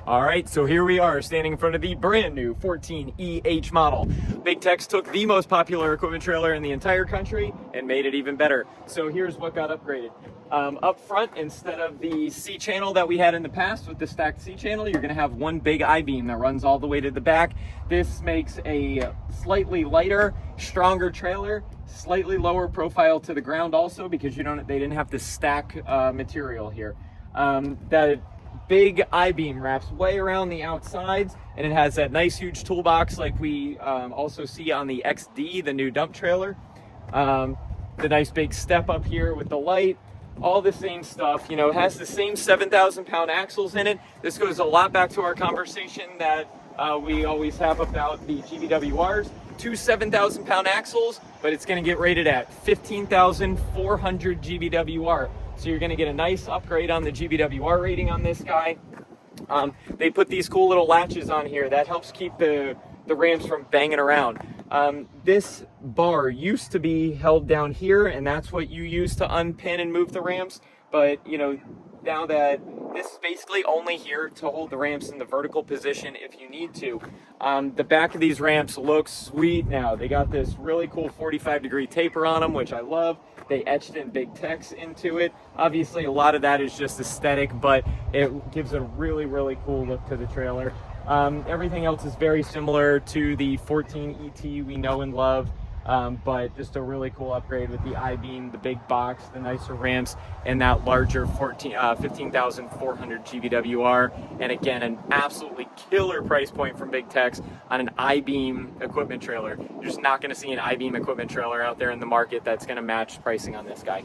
All right, so here we are standing in front of the brand new 14EH model. Big Tex took the most popular equipment trailer in the entire country and made it even better. So here's what got upgraded. Up front, instead of the C-channel that we had in the past with the stacked C-channel, you're gonna have one big I-beam that runs all the way to the back. This makes a slightly lighter, stronger trailer, slightly lower profile to the ground also because they didn't have to stack material here. That big I-beam wraps way around the outsides, and it has that nice huge toolbox like we also see on the XD, the new dump trailer. The nice big step up here with the light, all the same stuff. It has the same 7,000 pound axles in it. This goes a lot back to our conversation that we always have about the GVWRs. Two 7,000 pound axles, but it's going to get rated at 15,400 GVWR. So you're going to get a nice upgrade on the GVWR rating on this guy. They put these cool little latches on here that helps keep the ramps from banging around. This bar used to be held down here, and that's what you use to unpin and move the ramps. But now that this is basically only here to hold the ramps in the vertical position if you need to. The back of these ramps looks sweet now. They got this really cool 45-degree taper on them, which I love. They etched in big text into it. Obviously, a lot of that is just aesthetic, but it gives a really, really cool look to the trailer. Everything else is very similar to the 14ET we know and love. But just a really cool upgrade with the I-beam, the big box, the nicer ramps, and that larger 15,400 GVWR. And again, an absolutely killer price point from Big Tex on an I-beam equipment trailer. You're just not going to see an I-beam equipment trailer out there in the market that's going to match pricing on this guy.